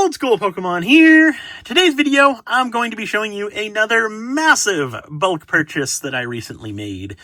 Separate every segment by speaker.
Speaker 1: Old School Pokemon here. Today's video, I'm going to be showing you another massive bulk purchase that I recently made.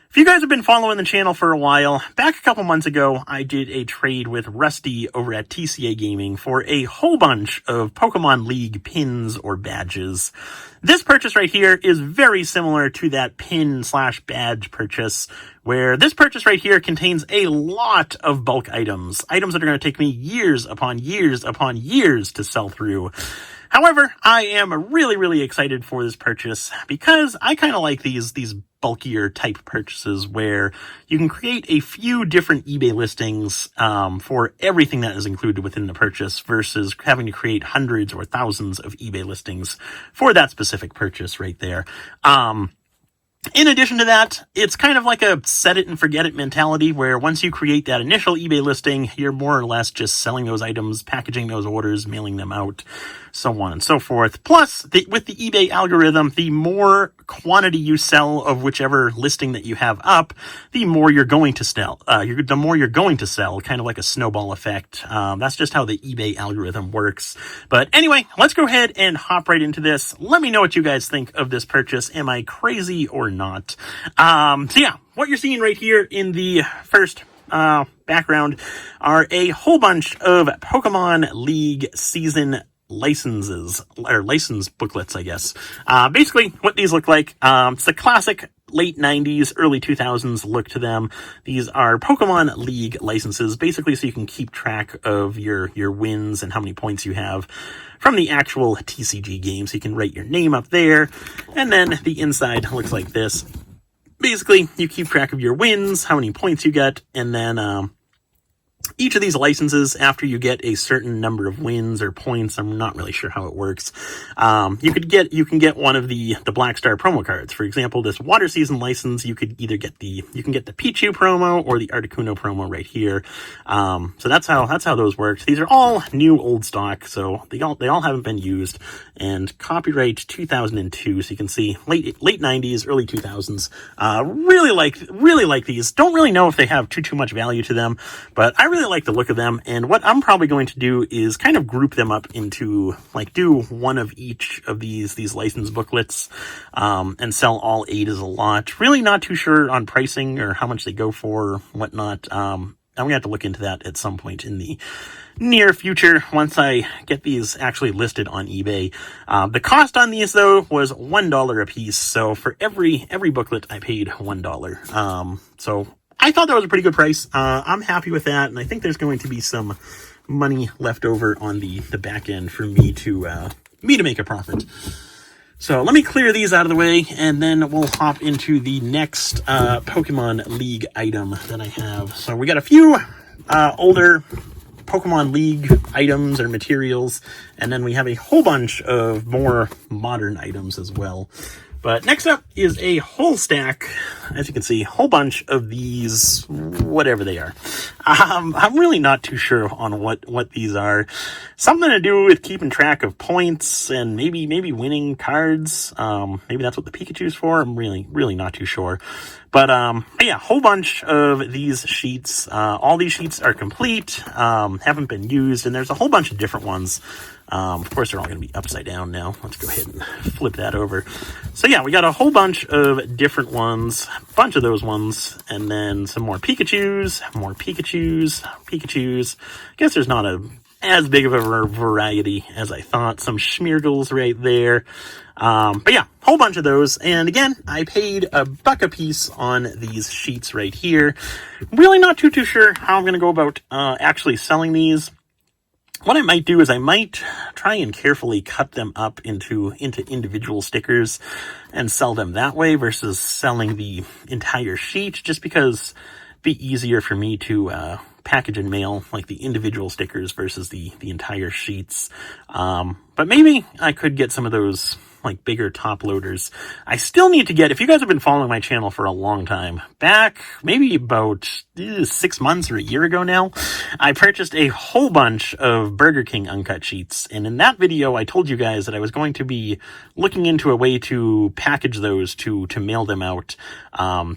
Speaker 1: If you guys have been following the channel for a while, back a couple months ago, I did a trade with Rusty over at TCA Gaming for a whole bunch of Pokemon League pins or badges. This purchase right here is very similar to that pin/badge purchase, where this purchase right here contains a lot of bulk items that are going to take me years upon years upon years to sell through. However, I am really excited for this purchase because I kind of like these bulkier type purchases where you can create a few different eBay listings for everything that is included within the purchase versus having to create hundreds or thousands of eBay listings for that specific purchase right there. In addition to that, it's kind of like a set it and forget it mentality where once you create that initial eBay listing, you're more or less just selling those items, packaging those orders, mailing them out, so on and so forth. Plus, with the eBay algorithm, the more quantity you sell of whichever listing that you have up, the more you're going to sell. The more you're going to sell, kind of like a snowball effect. That's just how the eBay algorithm works. But anyway, let's go ahead and hop right into this. Let me know what you guys think of this purchase. Am I crazy or not? So yeah, what you're seeing right here in the first background are a whole bunch of Pokemon League season licenses, or license booklets, I guess. Basically, what these look like, it's the classic late 90s, early 2000s look to them. These are Pokemon League licenses, basically so you can keep track of your wins and how many points you have from the actual TCG game. So you can write your name up there, and then the inside looks like this. Basically, you keep track of your wins, how many points you get, and then each of these licenses, after you get a certain number of wins or points, I'm not really sure how it works, you can get one of the Black Star promo cards. For example, this water season license, you can get the Pichu promo or the Articuno promo right here. So that's how those work. These are all new old stock, so they all haven't been used. And copyright 2002, so you can see late 90s, early 2000s. Really like these. Don't really know if they have too much value to them, but I really like the look of them, and what I'm probably going to do is kind of group them up into, like, do one of each of these license booklets, and sell all 8 as a lot. Really not too sure on pricing or how much they go for or whatnot. I'm gonna have to look into that at some point in the near future once I get these actually listed on eBay. The cost on these, though, was $1 a piece, so for every booklet I paid $1. So I thought that was a pretty good price. I'm happy with that, and I think there's going to be some money left over on the back end for me to make a profit. So let me clear these out of the way, and then we'll hop into the next Pokemon League item that I have. So we got a few older Pokemon League items or materials, and then we have a whole bunch of more modern items as well. But next up is a whole stack, as you can see, a whole bunch of these, whatever they are. I'm really not too sure on what these are. Something to do with keeping track of points and maybe winning cards. Maybe that's what the Pikachu's for. I'm really not too sure. But yeah, whole bunch of these sheets. All these sheets are complete, haven't been used, and there's a whole bunch of different ones. Of course, they're all going to be upside down now. Let's go ahead and flip that over. So yeah, we got a whole bunch of different ones, a bunch of those ones, and then some more Pikachus, Pikachus. I guess there's not as big of a variety as I thought. Some Schmeargles right there. But yeah, whole bunch of those. And again, I paid $1 a piece on these sheets right here. Really not too sure how I'm going to go about actually selling these. What I might do is I might try and carefully cut them up into individual stickers and sell them that way versus selling the entire sheet, just because it'd be easier for me to package and mail like the individual stickers versus the entire sheets. But maybe I could get some of those like bigger top loaders. I still need to get, if you guys have been following my channel for a long time, back maybe about 6 months or a year ago now, I purchased a whole bunch of Burger King uncut sheets. And in that video, I told you guys that I was going to be looking into a way to package those to mail them out.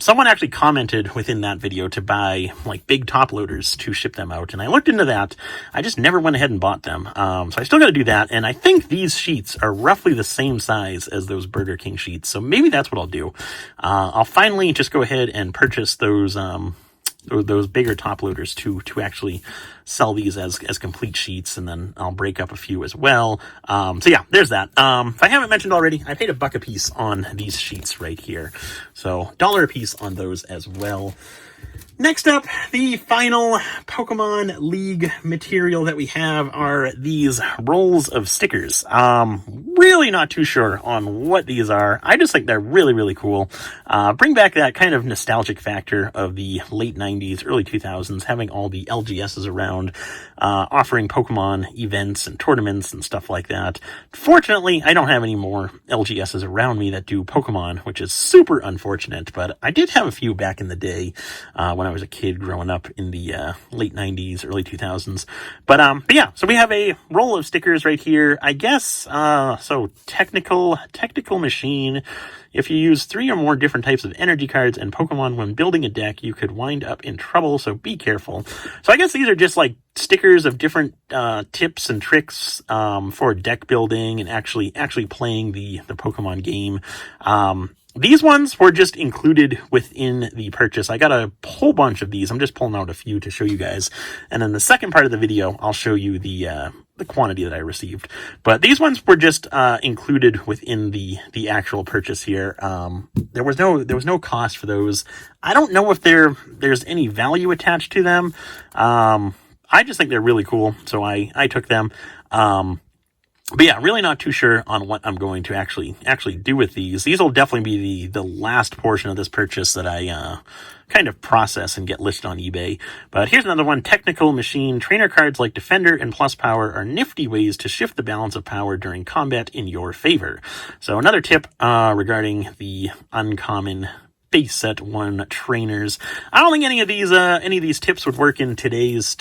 Speaker 1: Someone actually commented within that video to buy like big top loaders to ship them out. And I looked into that. I just never went ahead and bought them. So I still got to do that. And I think these sheets are roughly the same size as those Burger King sheets. So maybe that's what I'll do. I'll finally just go ahead and purchase those bigger top loaders to actually sell these as complete sheets, and then I'll break up a few as well. So yeah, there's that. If I haven't mentioned already, I paid $1 a piece on these sheets right here. So $1 a piece on those as well. Next up, the final Pokemon League material that we have are these rolls of stickers. Really not too sure on what these are. I just think they're really, really cool. Bring back that kind of nostalgic factor of the late 90s, early 2000s, having all the LGSs around, offering Pokemon events and tournaments and stuff like that. Fortunately, I don't have any more LGSs around me that do Pokemon, which is super unfortunate, but I did have a few back in the day, when I was a kid growing up in the late 90s, early 2000s. But yeah, so we have a roll of stickers right here. I guess, so technical machine. If you use 3 or more different types of energy cards and Pokemon when building a deck, you could wind up in trouble, so be careful. So I guess these are just like stickers of different tips and tricks for deck building and actually playing the Pokemon game. These ones were just included within the purchase. I got a whole bunch of these. I'm just pulling out a few to show you guys. And in the second part of the video, I'll show you the quantity that I received. But these ones were just included within the actual purchase here. There was no cost for those. I don't know if there's any value attached to them. I just think they're really cool, so I took them. But yeah, really not too sure on what I'm going to actually do with these. These will definitely be the last portion of this purchase that I kind of process and get listed on eBay. But here's another one. Technical machine. Trainer cards like Defender and Plus Power are nifty ways to shift the balance of power during combat in your favor. So another tip regarding the uncommon base set 1 trainers. I don't think any of these tips would work in today's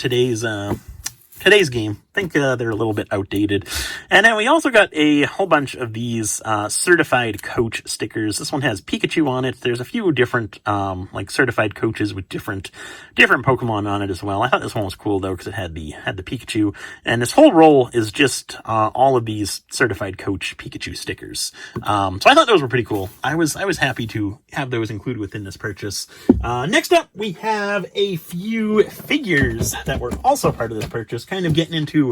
Speaker 1: game. I think they're a little bit outdated. And then we also got a whole bunch of these certified coach stickers. This one has Pikachu on it. There's a few different like certified coaches with different Pokemon on it as well. I thought this one was cool though because it had the Pikachu. And this whole roll is just all of these certified coach Pikachu stickers. So I thought those were pretty cool. I was happy to have those included within this purchase. Next up, we have a few figures that were also part of this purchase, kind of getting into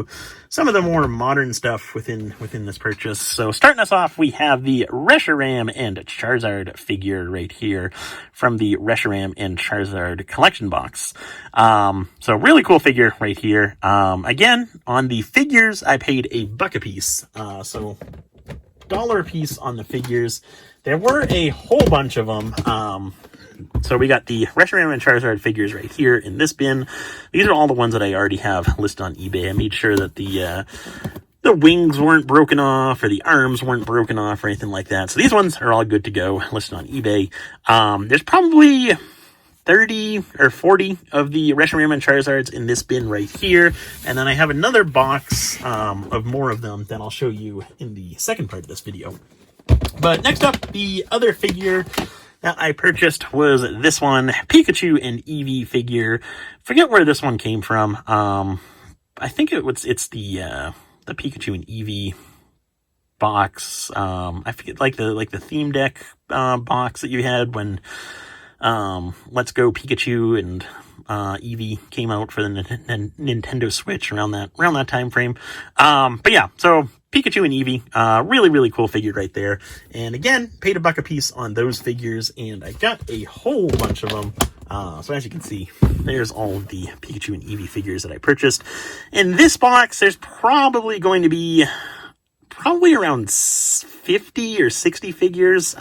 Speaker 1: some of the more modern stuff within this purchase. So starting us off, we have the Reshiram and Charizard figure right here from the Reshiram and Charizard collection box. So really cool figure right here. Again, on the figures, I paid $1 a piece. So $1 a piece on the figures. There were a whole bunch of them. So we got the Reshiram and Charizard figures right here in this bin. These are all the ones that I already have listed on eBay. I made sure that the wings weren't broken off or the arms weren't broken off or anything like that. So these ones are all good to go, listed on eBay. There's probably 30 or 40 of the Reshiram and Charizards in this bin right here. And then I have another box of more of them that I'll show you in the second part of this video. But next up, the other figure that I purchased was this one, Pikachu and Eevee figure. Forget where this one came from. I think it's the Pikachu and Eevee box. I forget, like the theme deck box that you had when Let's Go Pikachu and Eevee came out for the Nintendo Switch around that time frame. But yeah, so Pikachu and Eevee, really, really cool figure right there. And again, paid $1 a piece on those figures, and I got a whole bunch of them. So as you can see, there's all of the Pikachu and Eevee figures that I purchased. In this box, there's probably going to be around 50 or 60 figures.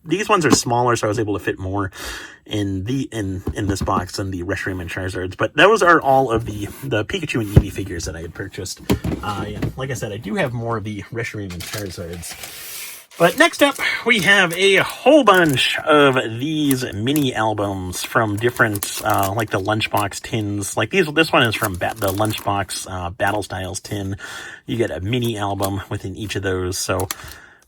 Speaker 1: These ones are smaller, so I was able to fit more in this box than the Reshiram and Charizards. But those are all of the Pikachu and Eevee figures that I had purchased. And like I said, I do have more of the Reshiram and Charizards But next up, we have a whole bunch of these mini albums from different, like the Lunchbox tins. Like this one is from the Lunchbox Battle Styles tin. You get a mini album within each of those. So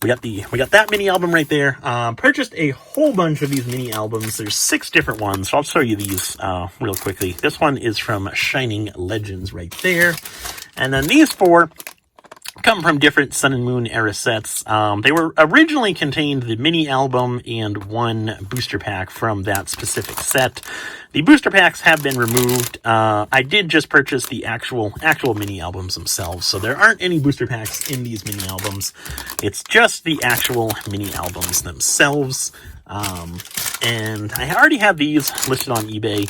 Speaker 1: we got that mini album right there. Purchased a whole bunch of these mini albums. There's 6 different ones. So I'll show you these real quickly. This one is from Shining Legends right there, and then these 4 come from different Sun and Moon era sets. They were originally contained the mini album and 1 booster pack from that specific set. The booster packs have been removed. I did just purchase the actual mini albums themselves, so there aren't any booster packs in these mini albums. It's just the actual mini albums themselves. And I already have these listed on eBay.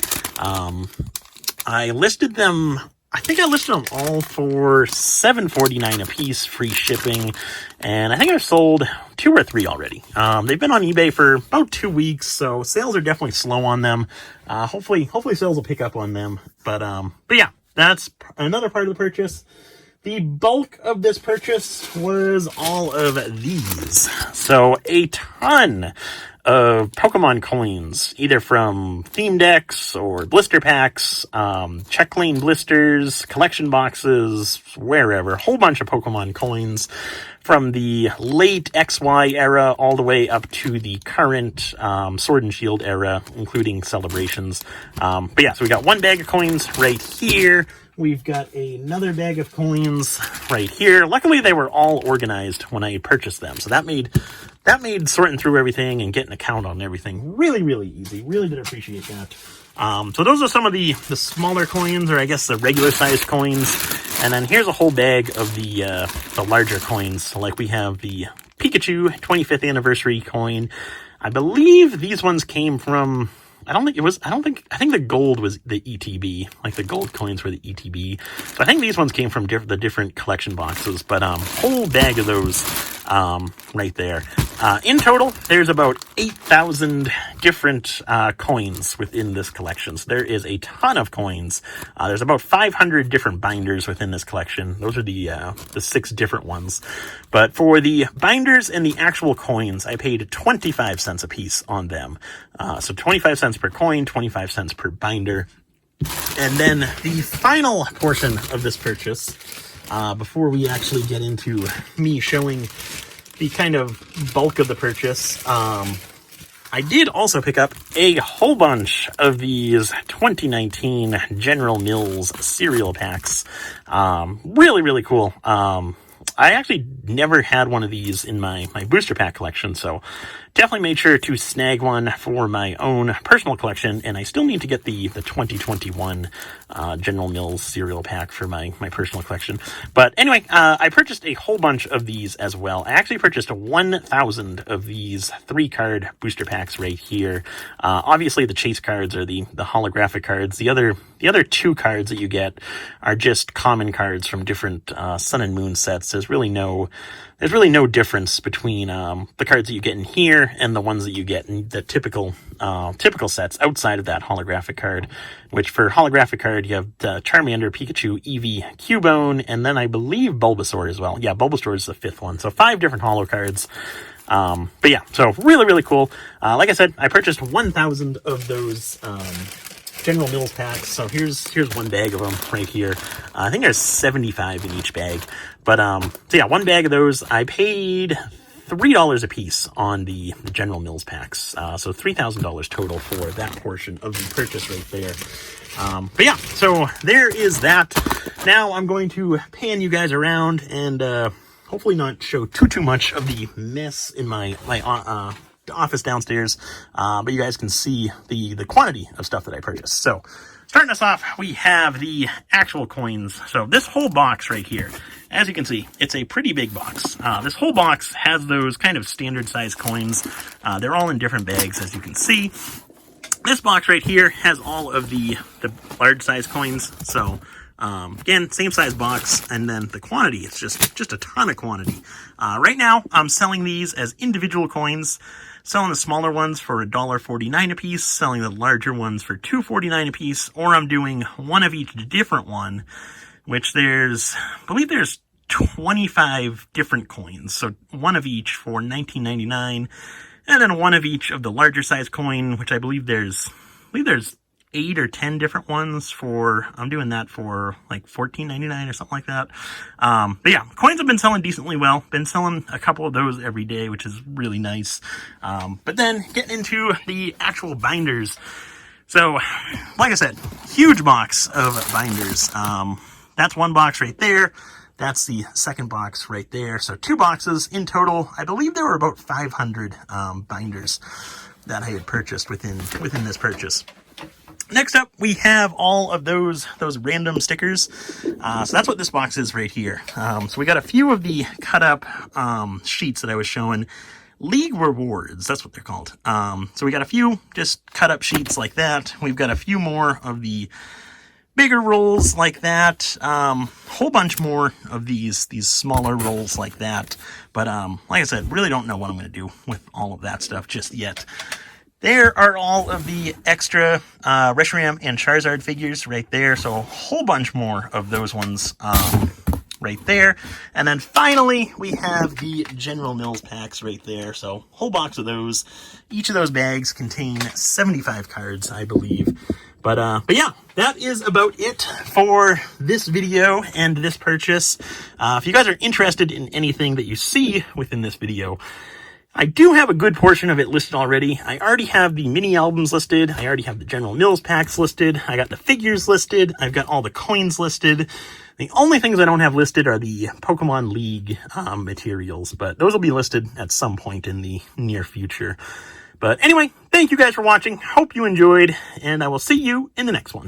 Speaker 1: I think I listed them all for $7.49 a piece, free shipping, and I think I've sold 2 or 3 already. They've been on eBay for about 2 weeks, so sales are definitely slow on them. Hopefully sales will pick up on them. But yeah, that's another part of the purchase. The bulk of this purchase was all of these. So a ton of Pokemon coins, either from theme decks or blister packs, check lane blisters, collection boxes, wherever. A whole bunch of Pokemon coins from the late XY era all the way up to the current Sword and Shield era, including celebrations. But yeah, so we got 1 bag of coins right here. We've got another bag of coins right here. Luckily, they were all organized when I purchased them, so that made sorting through everything and getting a count on everything really, really easy. Really did appreciate that. So those are some of the smaller coins, or I guess the regular sized coins. And then here's a whole bag of the larger coins. So like we have the Pikachu 25th anniversary coin. I believe these ones came from, I think the gold was the ETB, like the gold coins were the ETB. So I think these ones came from the different collection boxes, but whole bag of those right there. In total, there's about 8,000 different coins within this collection. So there is a ton of coins. There's about 500 different binders within this collection. Those are the 6 different ones. But for the binders and the actual coins, I paid 25 cents a piece on them. So 25 cents per coin, 25 cents per binder. And then the final portion of this purchase, before we actually get into me showing the kind of bulk of the purchase, I did also pick up a whole bunch of these 2019 General Mills cereal packs. Really, really cool. I actually never had one of these in my booster pack collection, so definitely made sure to snag one for my own personal collection, and I still need to get the 2021 General Mills cereal pack for my personal collection. But anyway, I purchased a whole bunch of these as well. I actually purchased 1,000 of these 3-card booster packs right here. Obviously, the chase cards are the holographic cards. The other 2 cards that you get are just common cards from different Sun and Moon sets. There's really no difference between the cards that you get in here and the ones that you get in the typical sets outside of that holographic card, which for holographic card you have Charmander, Pikachu, Eevee, Cubone, and then I believe Bulbasaur as well. Yeah, Bulbasaur is the 5th one. So 5 different holo cards. But yeah, so really, really cool. Like I said, I purchased 1,000 of those General Mills packs. So here's 1 bag of them right here. I think there's 75 in each bag. But so yeah, 1 bag of those. I paid $3 a piece on the General Mills packs. So $3,000 total for that portion of the purchase right there. But yeah, so there is that. Now I'm going to pan you guys around and hopefully not show too much of the mess in my office downstairs, but you guys can see the quantity of stuff that I purchased. So starting us off, we have the actual coins. So this whole box right here, as you can see, it's a pretty big box. This whole box has those kind of standard size coins. They're all in different bags, as you can see. This box right here has all of the large size coins. So again, same size box, and then the quantity, it's just a ton of quantity. Right now, I'm selling these as individual coins, selling the smaller ones for $1.49 a piece, selling the larger ones for $2.49 a piece, or I'm doing one of each different one, which I believe there's 25 different coins. So one of each for $19.99, and then one of each of the larger size coin, which I believe there's 8 or 10 different ones for, I'm doing that for like $14.99 or something like that. But yeah, coins have been selling decently well. Been selling a couple of those every day, which is really nice. But then getting into the actual binders. So, like I said, huge box of binders. That's one box right there. That's the second box right there. So 2 boxes in total. I believe there were about 500 binders that I had purchased within this purchase. Next up, we have all of those random stickers. So that's what this box is right here. So we got a few of the cut up sheets that I was showing. League rewards, that's what they're called. So we got a few just cut up sheets like that. We've got a few more of the bigger rolls like that. Whole bunch more of these smaller rolls like that. But like I said, really don't know what I'm going to do with all of that stuff just yet. There are all of the extra Reshiram and Charizard figures right there. So a whole bunch more of those ones right there. And then finally, we have the General Mills packs right there. So whole box of those. Each of those bags contain 75 cards, I believe. But yeah, that is about it for this video and this purchase. If you guys are interested in anything that you see within this video, I do have a good portion of it listed already. I already have the mini albums listed. I already have the General Mills packs listed. I got the figures listed. I've got all the coins listed. The only things I don't have listed are the Pokemon League materials, but those will be listed at some point in the near future. But anyway, thank you guys for watching. Hope you enjoyed, and I will see you in the next one.